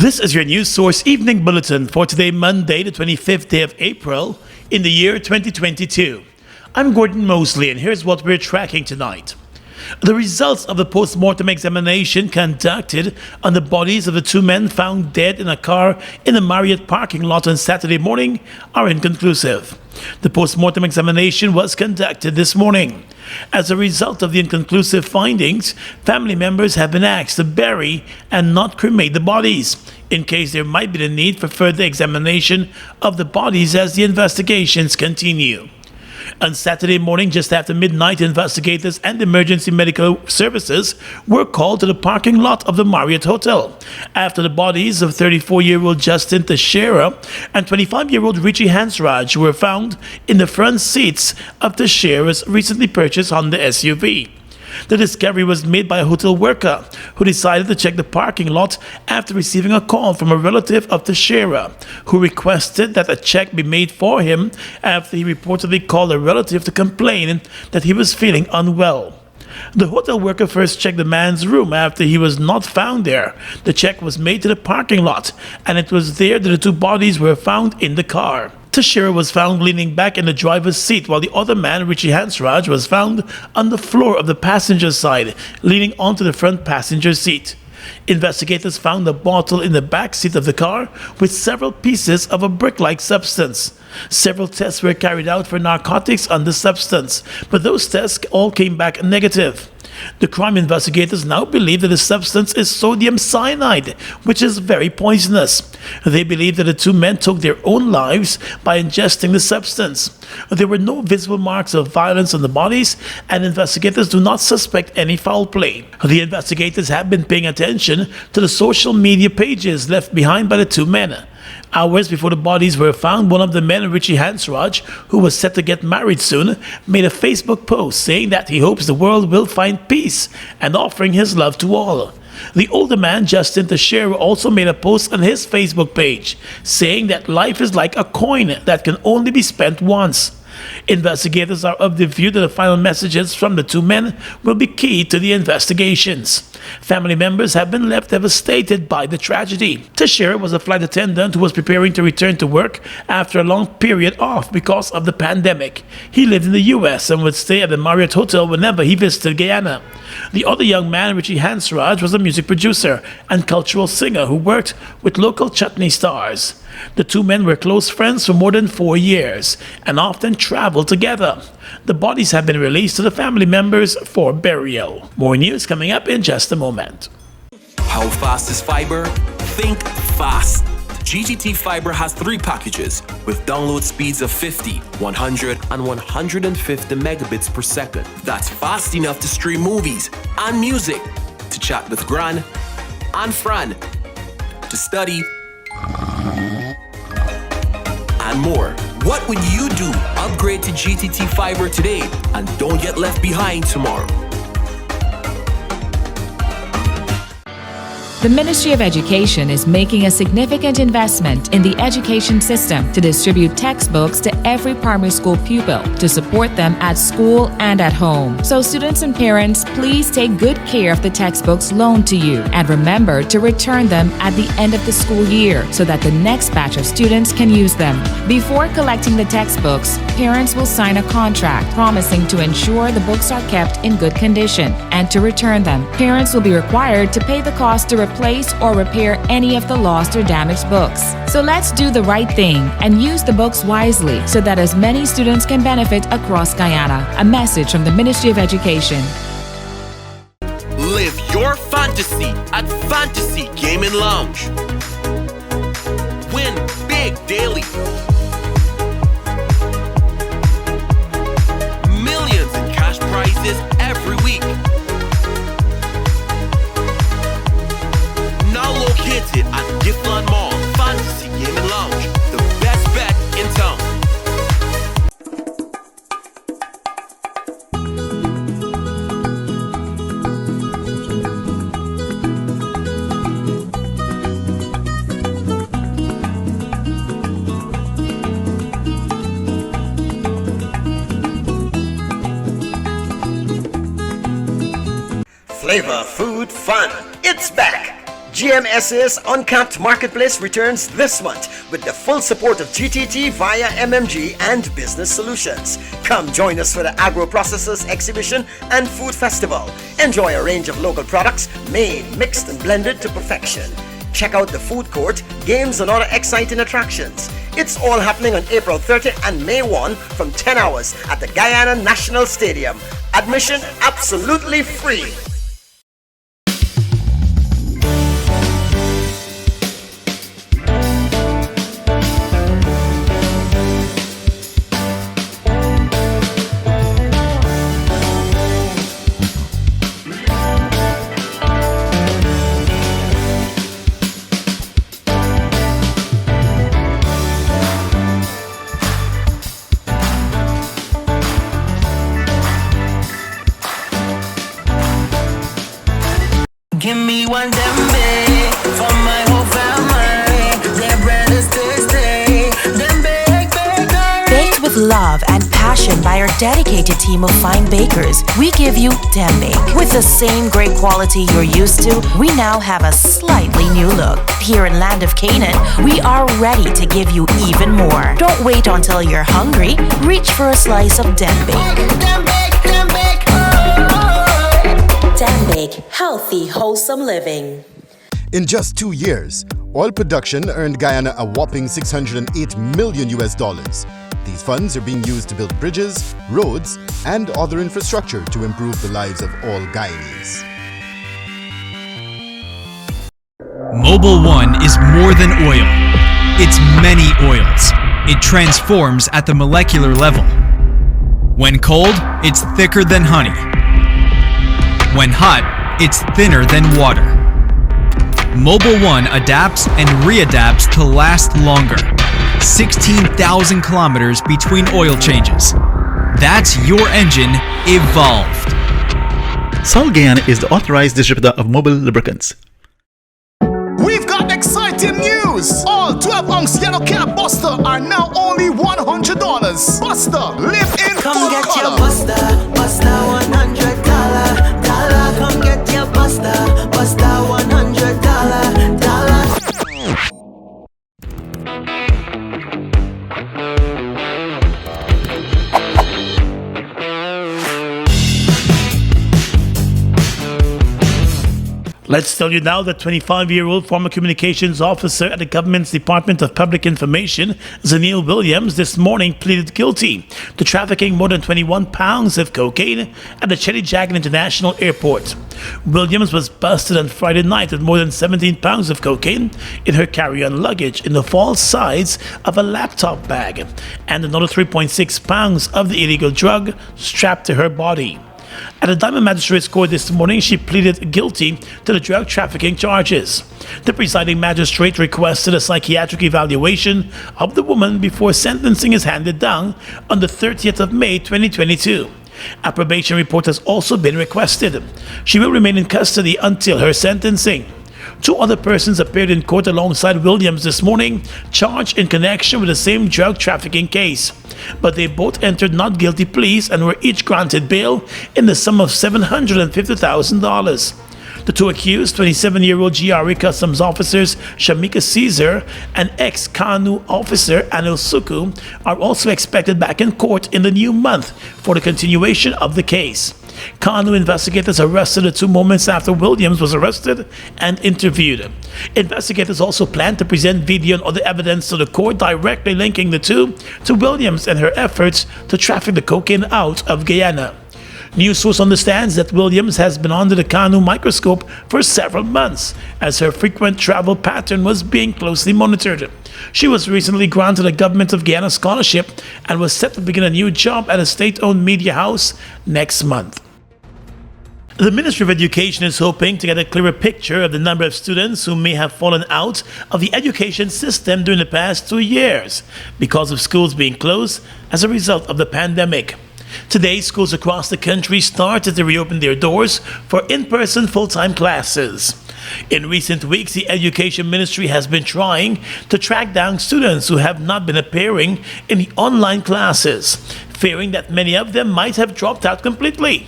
This is your news source evening bulletin for today, Monday, the 25th day of April in the year 2022. I'm Gordon Mosley, and here's what we're tracking tonight. The results of the post-mortem examination conducted on the bodies of the two men found dead in a car in the Marriott parking lot on Saturday morning are inconclusive. The post-mortem examination was conducted this morning. As a result of the inconclusive findings, family members have been asked to bury and not cremate the bodies, in case there might be the need for further examination of the bodies as the investigations continue. On Saturday morning, just after midnight, investigators and emergency medical services were called to the parking lot of the Marriott Hotel after the bodies of 34-year-old Justin Teixeira and 25-year-old Richie Hansraj were found in the front seats of Teixeira's recently purchased Honda SUV. The discovery was made by a hotel worker who decided to check the parking lot after receiving a call from a relative of Teixeira, who requested that a check be made for him after he reportedly called a relative to complain that he was feeling unwell. The hotel worker first checked the man's room. After he was not found there, the check was made to the parking lot, and it was there that the two bodies were found in the car. Teixeira was found leaning back in the driver's seat, while the other man, Richie Hansraj, was found on the floor of the passenger side, leaning onto the front passenger seat. Investigators found a bottle in the back seat of the car with several pieces of a brick-like substance. Several tests were carried out for narcotics on the substance, but those tests all came back negative. The crime investigators now believe that the substance is sodium cyanide, which is very poisonous. They believe that the two men took their own lives by ingesting the substance. There were no visible marks of violence on the bodies, and investigators do not suspect any foul play. The investigators have been paying attention to the social media pages left behind by the two men. Hours before the bodies were found, one of the men, Richie Hansraj, who was set to get married soon, made a Facebook post saying that he hopes the world will find peace and offering his love to all. The older man, Justin Teixeira, also made a post on his Facebook page saying that life is like a coin that can only be spent once. Investigators are of the view that the final messages from the two men will be key to the investigations. Family members have been left devastated by the tragedy. Teixeira was a flight attendant who was preparing to return to work after a long period off because of the pandemic. He lived in the U.S. and would stay at the Marriott Hotel whenever he visited Guyana. The other young man, Richie Hansraj, was a music producer and cultural singer who worked with local chutney stars. The two men were close friends for more than 4 years and often traveled together. The bodies have been released to the family members for burial. More news coming up in just a moment. How fast is fiber? Think fast. GTT Fiber has 3 packages with download speeds of 50, 100, and 150 megabits per second. That's fast enough to stream movies and music, to chat with Gran and Fran, to study, and more. What would you do? Upgrade to GTT Fiber today and don't get left behind tomorrow. The Ministry of Education is making a significant investment in the education system to distribute textbooks to every primary school pupil to support them at school and at home. So students and parents, please take good care of the textbooks loaned to you and remember to return them at the end of the school year so that the next batch of students can use them. Before collecting the textbooks, parents will sign a contract promising to ensure the books are kept in good condition and to return them. Parents will be required to pay the cost to replace or repair any of the lost or damaged books. So let's do the right thing and use the books wisely so that as many students can benefit across Guyana. A message from the Ministry of Education. Live your fantasy at Fantasy Gaming Lounge. Win big daily. Millions in cash prizes every week. Now located at Giftland Mall, Fantasy Gaming Lounge, the best bet in town. Flavor Food Fun, it's back! GMS's Uncapped Marketplace returns this month with the full support of GTT via MMG and Business Solutions. Come join us for the Agro Processors Exhibition and Food Festival. Enjoy a range of local products made, mixed and blended to perfection. Check out the food court, games and other exciting attractions. It's all happening on April 30 and May 1 from 10 hours at the Guyana National Stadium. Admission absolutely free. Give me one dembe for my whole family. Their bread is tasty. Dembe, Baked with love and passion by our dedicated team of fine bakers, we give you dembe. With the same great quality you're used to, we now have a slightly new look. Here in Land of Canaan, we are ready to give you even more. Don't wait until you're hungry. Reach for a slice of dembe. Dambake, healthy, wholesome living. In just 2 years, oil production earned Guyana a whopping $608 million. These funds are being used to build bridges, roads, and other infrastructure to improve the lives of all Guyanese. Mobil 1 is more than oil. It's many oils. It transforms at the molecular level. When cold, it's thicker than honey. When hot, it's thinner than water. Mobil 1 adapts and readapts to last longer. 16,000 kilometers between oil changes. That's your engine evolved. Sol Guyana is the authorized distributor of Mobil lubricants. We've got exciting news! All 12-ounce yellow cab Buster are now only $100. Buster, live in come full get color. your Buster, Buster $100. Come get your Buster, Buster $100. Let's tell you now that 25-year-old former communications officer at the government's Department of Public Information, Zanil Williams, this morning pleaded guilty to trafficking more than 21 pounds of cocaine at the Chedijagan International Airport. Williams was busted on Friday night with more than 17 pounds of cocaine in her carry-on luggage in the false sides of a laptop bag and another 3.6 pounds of the illegal drug strapped to her body. At the Diamond Magistrates Court this morning, she pleaded guilty to the drug trafficking charges. The presiding magistrate requested a psychiatric evaluation of the woman before sentencing is handed down on the 30th of May 2022. A probation report has also been requested. She will remain in custody until her sentencing. 2 other persons appeared in court alongside Williams this morning, charged in connection with the same drug trafficking case. But they both entered not guilty pleas and were each granted bail in the sum of $750,000. The 2 accused, 27-year-old GRE Customs officers Shamika Caesar and ex-KANU officer Anil Suku, are also expected back in court in the new month for the continuation of the case. KANU investigators arrested the 2 moments after Williams was arrested and interviewed. Investigators also plan to present video and other evidence to the court directly linking the 2 to Williams and her efforts to traffic the cocaine out of Guyana. News source understands that Williams has been under the KANU microscope for several months as her frequent travel pattern was being closely monitored. She was recently granted a Government of Guyana scholarship and was set to begin a new job at a state-owned media house next month. The Ministry of Education is hoping to get a clearer picture of the number of students who may have fallen out of the education system during the past 2 years because of schools being closed as a result of the pandemic. Today, schools across the country started to reopen their doors for in-person full-time classes. In recent weeks, the Education Ministry has been trying to track down students who have not been appearing in the online classes, fearing that many of them might have dropped out completely.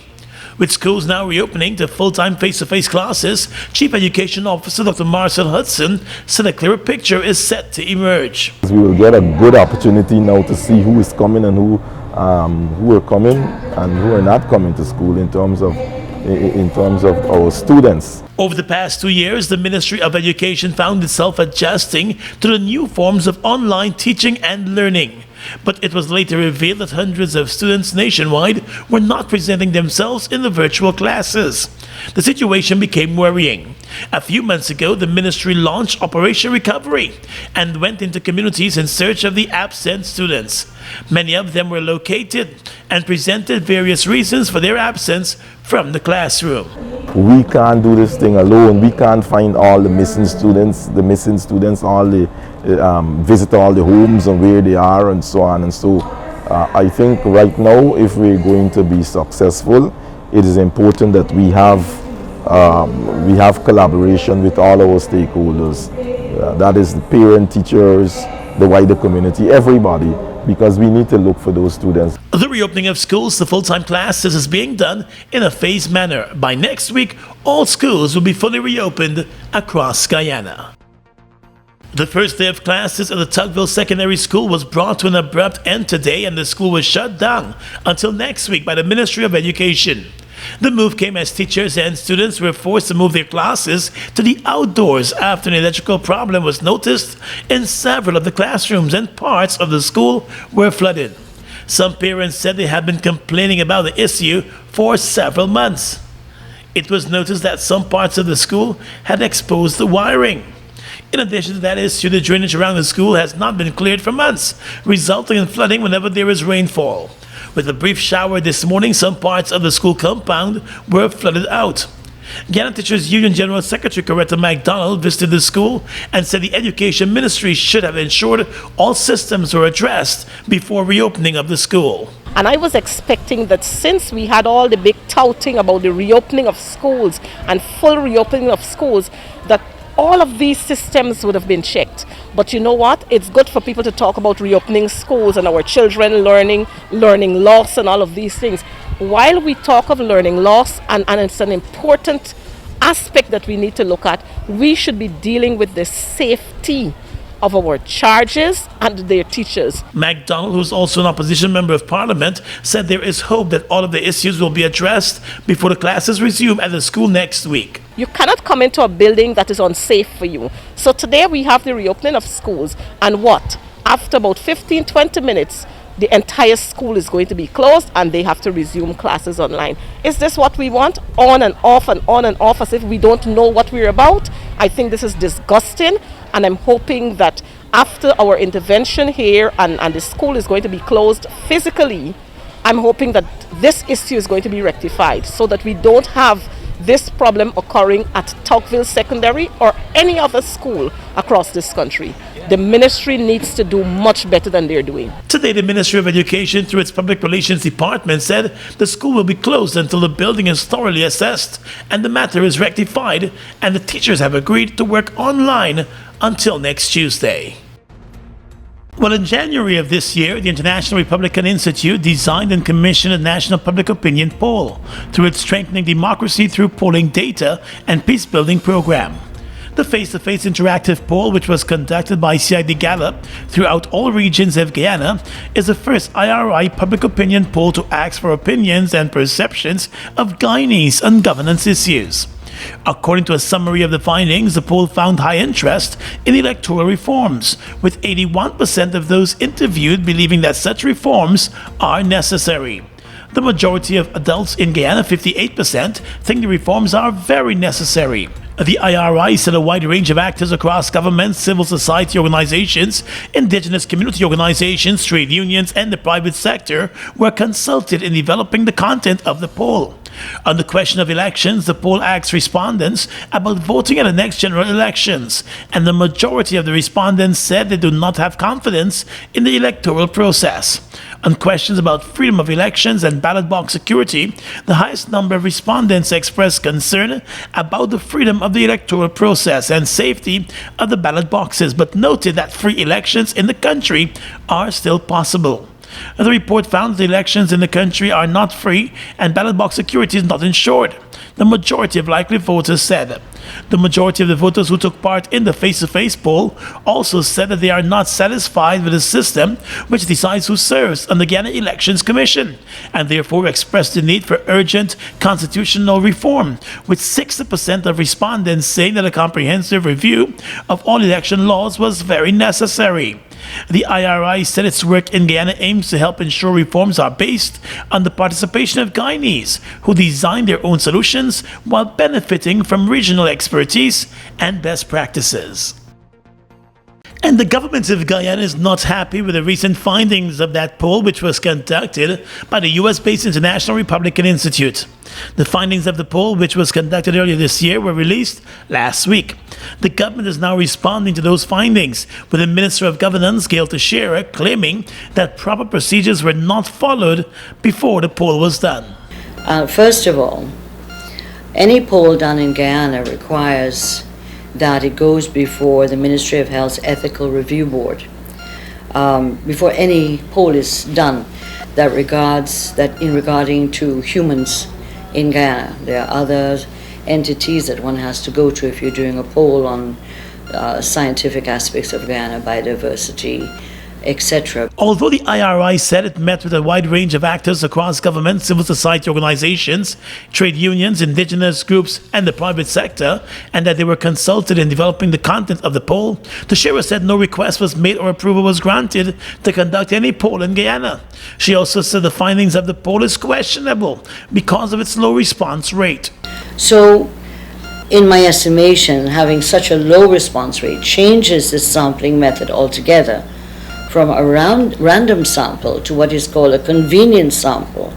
With schools now reopening to full-time face-to-face classes, Chief Education Officer Dr. Marcel Hudson said a clearer picture is set to emerge. We will get a good opportunity now to see who is coming and who are coming and who are not coming to school in terms of our students. Over the past 2 years, the Ministry of Education found itself adjusting to the new forms of online teaching and learning. But it was later revealed that hundreds of students nationwide were not presenting themselves in the virtual classes. The situation became worrying. A few months ago, the ministry launched Operation Recovery and went into communities in search of the absent students. Many of them were located and presented various reasons for their absence from the classroom. We can't do this thing alone. We can't find all the missing students, all the visit all the homes and where they are and so on. And so I think right now, if we're going to be successful, it is important that we have collaboration with all our stakeholders. That is the parent, teachers, the wider community, everybody, because we need to look for those students. The reopening of schools to full-time classes is being done in a phased manner. By next week, all schools will be fully reopened across Guyana. The first day of classes at the Tugville Secondary School was brought to an abrupt end today, and the school was shut down until next week by the Ministry of Education. The move came as teachers and students were forced to move their classes to the outdoors after an electrical problem was noticed in several of the classrooms and parts of the school were flooded. Some parents said they had been complaining about the issue for several months. It was noticed that some parts of the school had exposed the wiring. In addition to that issue, the drainage around the school has not been cleared for months, resulting in flooding whenever there is rainfall. With a brief shower this morning, some parts of the school compound were flooded out. Guyana Teachers Union General Secretary Coretta MacDonald visited the school and said the Education Ministry should have ensured all systems were addressed before reopening of the school. And I was expecting that since we had all the big touting about the reopening of schools and full reopening of schools, that all of these systems would have been checked. But you know what? It's good for people to talk about reopening schools and our children learning loss and all of these things. While we talk of learning loss, and it's an important aspect that we need to look at, we should be dealing with the safety of our charges and their teachers. MacDonald, who is also an opposition member of parliament, said there is hope that all of the issues will be addressed before the classes resume at the school next week. You cannot come into a building that is unsafe for you. So today we have the reopening of schools, and what? After about 15-20 minutes, the entire school is going to be closed and they have to resume classes online. Is this what we want? On and off and on and off as if we don't know what we're about? I think this is disgusting, and I'm hoping that after our intervention here and the school is going to be closed physically, I'm hoping that this issue is going to be rectified so that we don't have this problem occurring at Tugville Secondary or any other school across this country. The ministry needs to do much better than they're doing. Today, the Ministry of Education, through its Public Relations Department, said the school will be closed until the building is thoroughly assessed and the matter is rectified, and the teachers have agreed to work online until next Tuesday. Well, in January of this year, the International Republican Institute designed and commissioned a national public opinion poll through its Strengthening Democracy Through Polling Data and Peace-Building program. The face-to-face interactive poll, which was conducted by CID Gallup throughout all regions of Guyana, is the first IRI public opinion poll to ask for opinions and perceptions of Guyanese on governance issues. According to a summary of the findings, the poll found high interest in electoral reforms, with 81% of those interviewed believing that such reforms are necessary. The majority of adults in Guyana, 58%, think the reforms are very necessary. The IRI said a wide range of actors across government, civil society organizations, indigenous community organizations, trade unions, and the private sector were consulted in developing the content of the poll. On the question of elections, the poll asked respondents about voting at the next general elections, and the majority of the respondents said they do not have confidence in the electoral process. On questions about freedom of elections and ballot box security, the highest number of respondents expressed concern about the freedom of the electoral process and safety of the ballot boxes, but noted that free elections in the country are still possible. The report found that the elections in the country are not free and ballot box security is not ensured. The majority of likely voters said. The majority of the voters who took part in the face-to-face poll also said that they are not satisfied with the system which decides who serves on the Guyana Elections Commission, and therefore expressed the need for urgent constitutional reform, with 60% of respondents saying that a comprehensive review of all election laws was very necessary. The IRI said its work in Guyana aims to help ensure reforms are based on the participation of Guyanese who design their own solutions while benefiting from regional expertise and best practices. And the government of Guyana is not happy with the recent findings of that poll, which was conducted by the US-based International Republican Institute. The findings of the poll, which was conducted earlier this year, were released last week. The government is now responding to those findings, with the Minister of Governance, Gail Teixeira, claiming that proper procedures were not followed before the poll was done. First of all, any poll done in Guyana requires that it goes before the Ministry of Health's Ethical Review Board. Before any poll is done regarding to humans in Guyana. There are other entities that one has to go to if you're doing a poll on scientific aspects of Guyana, biodiversity, etc. Although the IRI said it met with a wide range of actors across government, civil society organizations, trade unions, indigenous groups, and the private sector, and that they were consulted in developing the content of the poll, Teixeira said no request was made or approval was granted to conduct any poll in Guyana. She also said the findings of the poll is questionable because of its low response rate. So, in my estimation, having such a low response rate changes the sampling method altogether from a random sample to what is called a convenience sample,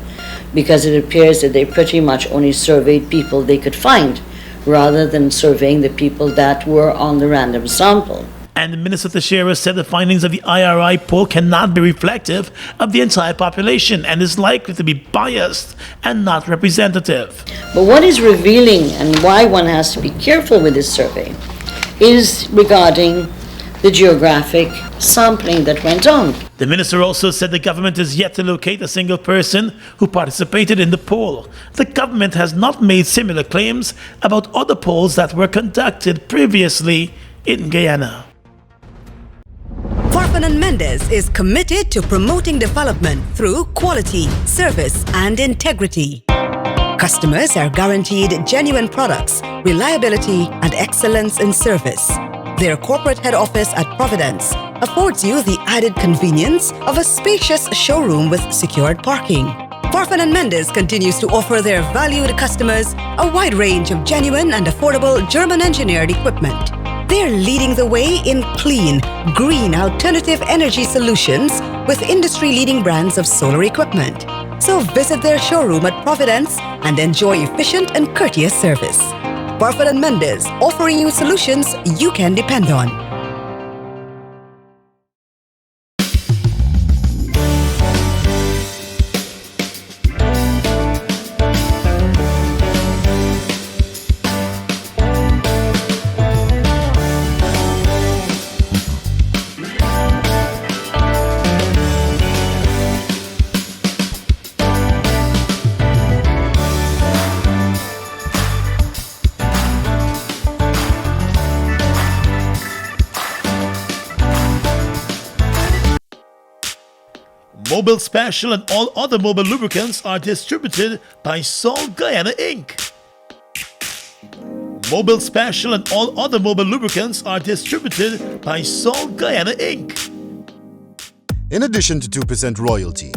because it appears that they pretty much only surveyed people they could find rather than surveying the people that were on the random sample. And Minister Teixeira said the findings of the IRI poll cannot be reflective of the entire population and is likely to be biased and not representative. But what is revealing and why one has to be careful with this survey is regarding the geographic sampling that went on. The minister also said the government is yet to locate a single person who participated in the poll. The government has not made similar claims about other polls that were conducted previously in Guyana. Carpenter Mendes is committed to promoting development through quality, service, and integrity. Customers are guaranteed genuine products, reliability, and excellence in service. Their corporate head office at Providence affords you the added convenience of a spacious showroom with secured parking. Carpenter Mendes continues to offer their valued customers a wide range of genuine and affordable German-engineered equipment. They're leading the way in clean, green alternative energy solutions with industry-leading brands of solar equipment. So visit their showroom at Providence and enjoy efficient and courteous service. Carpenter Mendes, offering you solutions you can depend on. Mobil Special and all other Mobil lubricants are distributed by Salt Guyana Inc. Mobil Special and all other Mobil lubricants are distributed by Salt Guyana Inc. In addition to 2% royalty,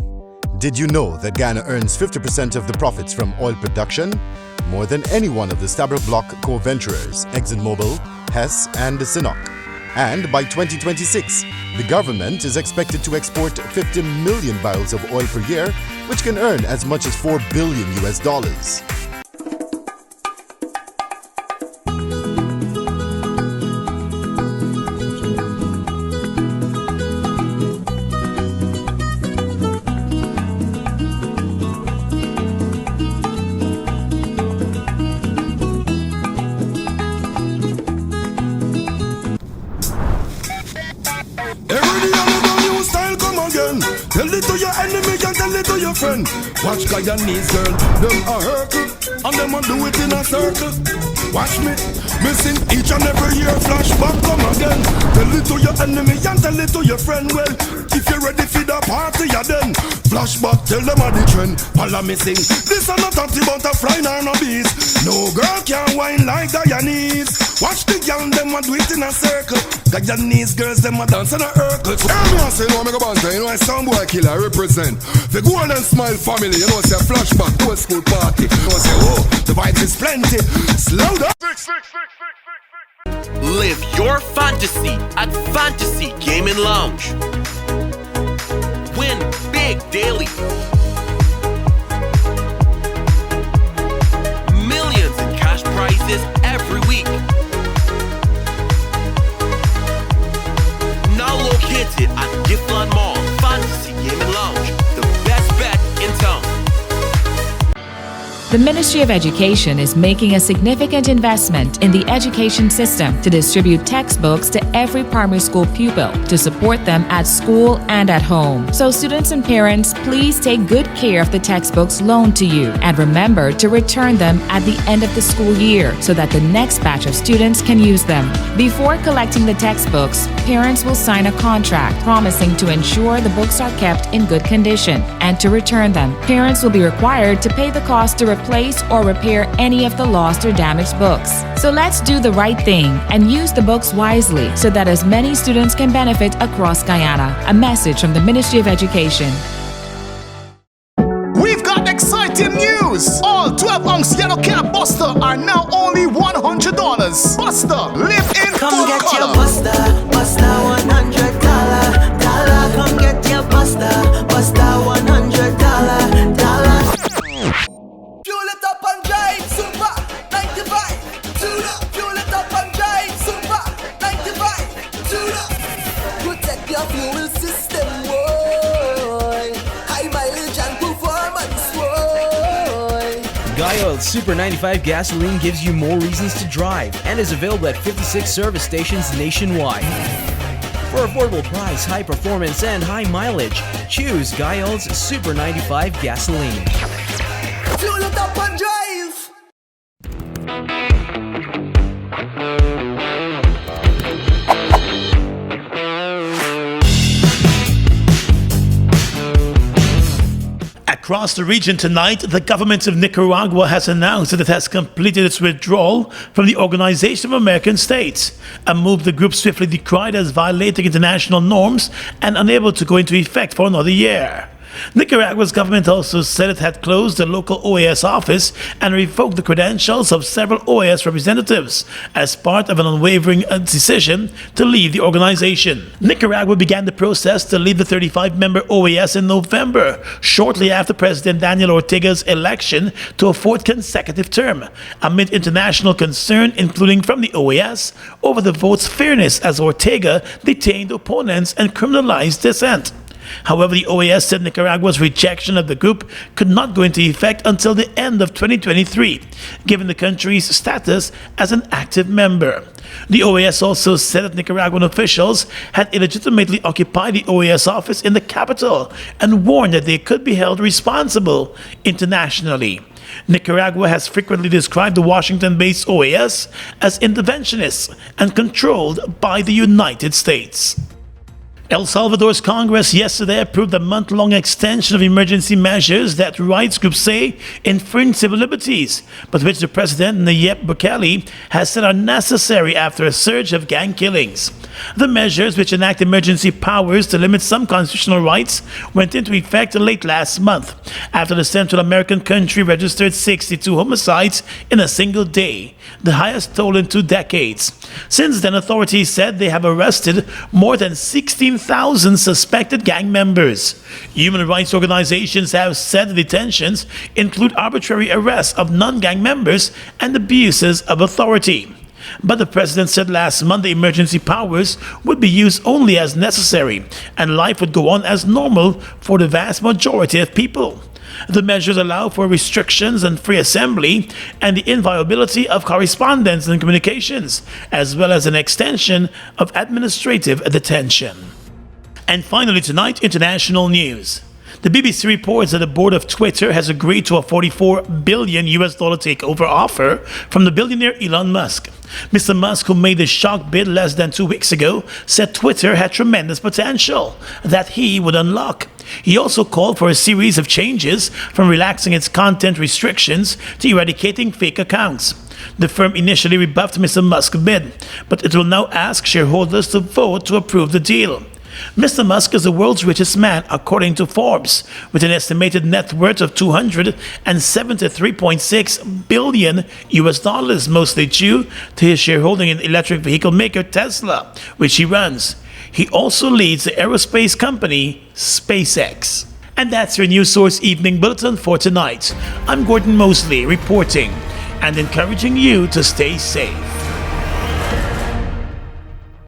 did you know that Guyana earns 50% of the profits from oil production? More than any one of the Stabroek Block co-venturers, ExxonMobil, Hess and Sinopec. And by 2026, the government is expected to export 50 million barrels of oil per year, which can earn as much as $4 billion. Tell it to your it to your friend. Watch Guyanese girl, them a hurtle, and them a do it in a circle. Watch me, missing each and every year. Flashback come again. Tell it to your enemy and tell it to your friend. Well, if you're ready for the party, yeah then. Flashback, tell them a the trend. Pala missing. This are not talking about a fly nor no bees. No girl can whine like Guyanese. Watch the young them a do it in a circle. Guyanese girls them a dance in a circle. Hear me and say no, me go banter. You know I sound boy killer represent the Golden Smile family. You know say flashback to a school party. You know say oh, the vibes is plenty. Slow down. Live your fantasy at Fantasy Gaming Lounge. Win big daily. Millions in cash prizes every week. Now located at Giftland Mall, Fantasy Gaming Lounge, the best bet in town. The Ministry of Education is making a significant investment in the education system to distribute textbooks to every primary school pupil to support them at school and at home. So students and parents, please take good care of the textbooks loaned to you and remember to return them at the end of the school year so that the next batch of students can use them. Before collecting the textbooks, parents will sign a contract promising to ensure the books are kept in good condition and to return them. Parents will be required to pay the cost to replace or repair any of the lost or damaged books. So let's do the right thing and use the books wisely so that as many students can benefit across Guyana. A message from the Ministry of Education. We've got exciting news! All 12-ounce yellow cab Buster are now only $100. Buster, live in Come full get color. your Buster, Buster $100. Come get your Buster, Buster $100. Fuel it up and drive, super 95. Tune up. Fuel it up and drive, super 95. Tune up. Protect your fuel system, boy. High mileage and performance, boy. Guy Oil's Super 95 gasoline gives you more reasons to drive and is available at 56 service stations nationwide. For affordable price, high performance, and high mileage, choose Guy Oil's Super 95 gasoline. Fuel it up and drive. Across the region tonight, the government of Nicaragua has announced that it has completed its withdrawal from the Organization of American States, a move the group swiftly decried as violating international norms and unable to go into effect for another year. Nicaragua's government also said it had closed the local OAS office and revoked the credentials of several OAS representatives as part of an unwavering decision to leave the organization. Nicaragua began the process to leave the 35-member OAS in November, shortly after President Daniel Ortega's election to a fourth consecutive term, amid international concern, including from the OAS, over the vote's fairness as Ortega detained opponents and criminalized dissent. However, the OAS said Nicaragua's rejection of the group could not go into effect until the end of 2023, given the country's status as an active member. The OAS also said that Nicaraguan officials had illegitimately occupied the OAS office in the capital and warned that they could be held responsible internationally. Nicaragua has frequently described the Washington-based OAS as interventionists and controlled by the United States. El Salvador's Congress yesterday approved a month-long extension of emergency measures that rights groups say infringe civil liberties, but which the president, Nayib Bukele, has said are necessary after a surge of gang killings. The measures, which enact emergency powers to limit some constitutional rights, went into effect late last month, after the Central American country registered 62 homicides in a single day, the highest toll in 2 decades. Since then, authorities said they have arrested more than 16,000 suspected gang members. Human rights organizations have said the detentions include arbitrary arrests of non-gang members and abuses of authority. But the president said last month the emergency powers would be used only as necessary, and life would go on as normal for the vast majority of people. The measures allow for restrictions on free assembly and the inviolability of correspondence and communications, as well as an extension of administrative detention. And finally tonight, international news. The BBC reports that the board of Twitter has agreed to a $44 billion takeover offer from the billionaire Elon Musk. Mr. Musk, who made the shock bid less than 2 weeks ago, said Twitter had tremendous potential that he would unlock. He also called for a series of changes, from relaxing its content restrictions to eradicating fake accounts. The firm initially rebuffed Mr. Musk's bid, but it will now ask shareholders to vote to approve the deal. Mr. Musk is the world's richest man, according to Forbes, with an estimated net worth of $273.6 billion, mostly due to his shareholding in electric vehicle maker Tesla, which he runs. He also leads the aerospace company SpaceX. And that's your News Source Evening Bulletin for tonight. I'm Gordon Mosley reporting and encouraging you to stay safe.